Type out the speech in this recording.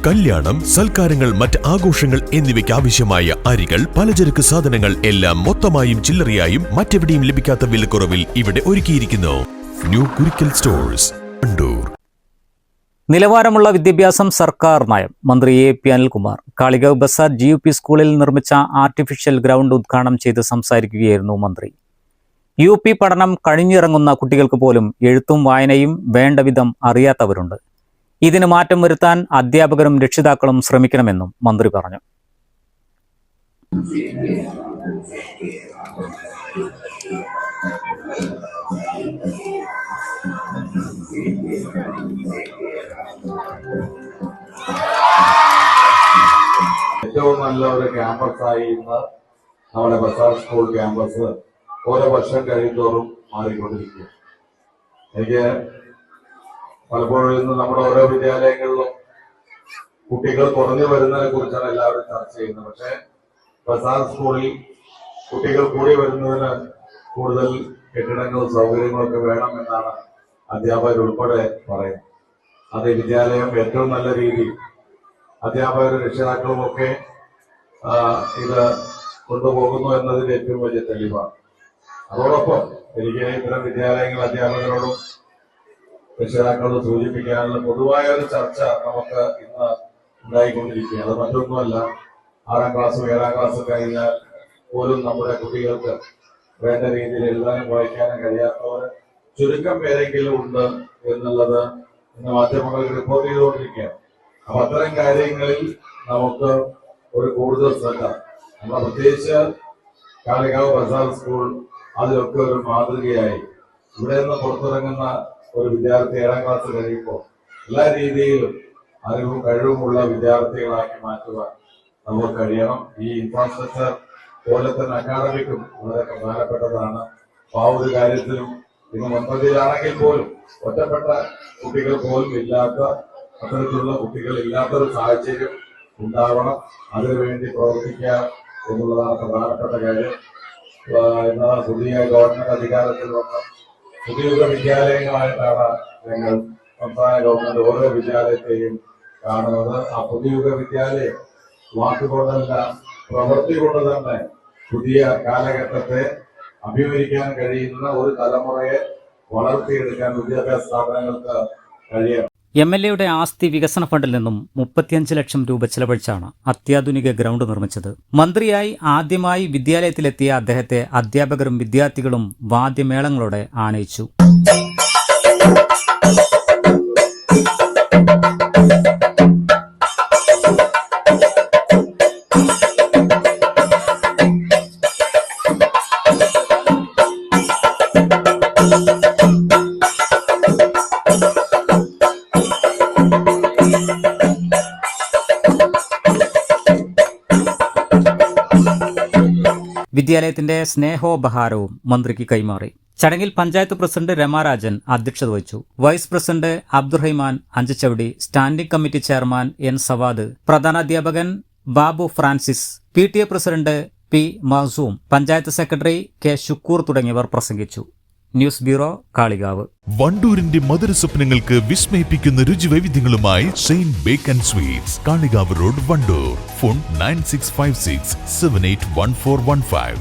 കല്യാണം, സൽക്കാരങ്ങൾ, മറ്റ് ആഘോഷങ്ങൾ എന്നിവയ്ക്ക് ആവശ്യമായ അരികൾ, പലചരക്ക് സാധനങ്ങൾ എല്ലാം മൊത്തമായും ചില്ലറയായും മറ്റെവിടെയും ലഭിക്കാത്ത വിലക്കുറവിൽ ഇവിടെ ഒരുക്കിയിരിക്കുന്നു. New Kurikkal stores, Wandoor. നിലവാരമുള്ള വിദ്യാഭ്യാസം സർക്കാർ നയം. മന്ത്രി എ.പി. അനിൽകുമാർ കാളികാവ് ബസാർ GUP സ്കൂളിൽ നിർമ്മിച്ച ആർട്ടിഫിഷ്യൽ ഗ്രൗണ്ട് ഉദ്ഘാടനം ചെയ്ത് സംസാരിക്കുകയായിരുന്നു മന്ത്രി. UP പഠനം കഴിഞ്ഞിറങ്ങുന്ന കുട്ടികൾക്ക് പോലും എഴുത്തും വായനയും വേണ്ടവിധം അറിയാത്തവരുണ്ട്. ഇതിന് മാറ്റം വരുത്താൻ അധ്യാപകരും രക്ഷിതാക്കളും ശ്രമിക്കണമെന്നും മന്ത്രി പറഞ്ഞു. ഏറ്റവും നല്ല ഒരു ക്യാമ്പസായി ഇന്ന് നമ്മുടെ ബസാർ സ്കൂൾ ക്യാമ്പസ് ഓരോ വർഷം കഴിയുന്തോറും മാറിക്കൊണ്ടിരിക്കുക. എനിക്ക് പലപ്പോഴും ഇന്ന് നമ്മുടെ ഓരോ വിദ്യാലയങ്ങളിലും കുട്ടികൾ കുറഞ്ഞു വരുന്നതിനെ കുറിച്ചാണ് എല്ലാവരും ചർച്ച ചെയ്യുന്നത്. പക്ഷെ ബസാർ സ്കൂളിൽ കുട്ടികൾ കൂടി വരുന്നതിന് കൂടുതൽ കെട്ടിടങ്ങളും സൗകര്യങ്ങളൊക്കെ വേണമെന്നാണ് അധ്യാപകരുൾപ്പെടെ പറയുന്നത്. അത് ഈ വിദ്യാലയം ഏറ്റവും നല്ല രീതിയിൽ അധ്യാപകരും രക്ഷിതാക്കളും ഒക്കെ ഇത് കൊണ്ടുപോകുന്നു എന്നതിന്റെ ഏറ്റവും വലിയ തെളിവാണ്. അതോടൊപ്പം എനിക്ക് ഇത്തരം വിദ്യാലയങ്ങൾ അധ്യാപകരോടും രക്ഷിതാക്കളോട് സൂചിപ്പിക്കാനുള്ള പൊതുവായ ഒരു ചർച്ച നമുക്ക് ഇന്ന് ഉണ്ടായിക്കൊണ്ടിരിക്കുകയാണ്. അത് മറ്റൊന്നുമല്ല, 6ാം ക്ലാസ്സും 7ാം ക്ലാസ്സും കഴിഞ്ഞാൽ പോലും നമ്മുടെ കുട്ടികൾക്ക് വേണ്ട രീതിയിൽ എഴുതാനും വായിക്കാനും കഴിയാത്തവർ ചുരുക്കം പേരെങ്കിലും ഉണ്ട് എന്നുള്ളത് ഇന്ന് മാധ്യമങ്ങൾ റിപ്പോർട്ട് ചെയ്തുകൊണ്ടിരിക്കുകയാണ്. അപ്പൊ അത്തരം കാര്യങ്ങളിൽ നമുക്ക് ഒരു കൂടുതൽ ശ്രദ്ധ, നമ്മൾ പ്രത്യേകിച്ച് കാളികാവ് ബസാർ സ്കൂൾ അതിലൊക്കെ ഒരു മാതൃകയായി ഇവിടെ നിന്ന് പുറത്തിറങ്ങുന്ന ഒരു വിദ്യാർത്ഥി 7ാം ക്ലാസ് കഴിയുമ്പോൾ എല്ലാ രീതിയിലും അറിവും കഴിവുമുള്ള വിദ്യാർത്ഥികളാക്കി മാറ്റുവാൻ നമുക്ക് കഴിയണം. ഈ ഇൻഫ്രാസ്ട്രക്ചർ പോലെ തന്നെ അക്കാഡമിക്കും വളരെ പ്രധാനപ്പെട്ടതാണ്. ആ ഒരു കാര്യത്തിലും ഇന്ന് മുൻപന്തിയിലാണെങ്കിൽ പോലും ഒറ്റപ്പെട്ട കുട്ടികൾ പോലും ഇല്ലാത്ത, അത്തരത്തിലുള്ള കുട്ടികൾ ഇല്ലാത്തൊരു സാഹചര്യം ഉണ്ടാവണം. അതിനുവേണ്ടി പ്രവർത്തിക്കുക എന്നുള്ളതാണ് പ്രധാനപ്പെട്ട കാര്യം. ഇന്ന് പുതിയ ഗവൺമെന്റ് അധികാരത്തിൽ വന്ന പുതിയ വിദ്യാലയങ്ങളായിട്ടാണ് ഞങ്ങൾ സംസ്ഥാന ഗവൺമെന്റ് ഓരോ വിദ്യാലയത്തെയും കാണുന്നത്. ആ പുതിയ വിദ്യാലയം വാക്കുകൊണ്ടല്ല പ്രവൃത്തി കൊണ്ട് തന്നെ പുതിയ കാലഘട്ടത്തെ അഭിമുഖീകരിക്കാൻ കഴിയുന്ന ഒരു തലമുറയെ വളർത്തിയെടുക്കാൻ വിദ്യാഭ്യാസ സ്ഥാപനങ്ങൾക്ക് കഴിയണം. MLA-യുടെ ആസ്തി വികസന ഫണ്ടിൽ നിന്നും 35 ലക്ഷം രൂപ ചെലവഴിച്ചാണ് അത്യാധുനിക ഗ്രൗണ്ട് നിർമ്മിച്ചത്. മന്ത്രിയായി ആദ്യമായി വിദ്യാലയത്തിലെത്തിയ അദ്ദേഹത്തെ അധ്യാപകരും വിദ്യാർത്ഥികളും വാദ്യമേളങ്ങളോടെ ആനയിച്ചു. വിദ്യാലയത്തിന്റെ സ്നേഹോപഹാരവും മന്ത്രിക്ക് കൈമാറി. ചടങ്ങിൽ പഞ്ചായത്ത് പ്രസിഡന്റ് രമാരാജൻ അധ്യക്ഷത വഹിച്ചു. Vice president Abdurahiman Anchachavadi, standing committee chairman N. Savad, പ്രധാനാധ്യാപകൻ Babu Francis, PTA president P. Masoom, panchayat secretary K. Shukkur തുടങ്ങിയവർ പ്രസംഗിച്ചു. News bureau, Kalikavu. വണ്ടൂരിന്റെ മധുര സ്വപ്നങ്ങൾക്ക് വിസ്മയിപ്പിക്കുന്ന രുചിവൈവിധ്യങ്ങളുമായി Saint Bake and Sweets, Kalikavu road, Wandoor. Phone 9656781415.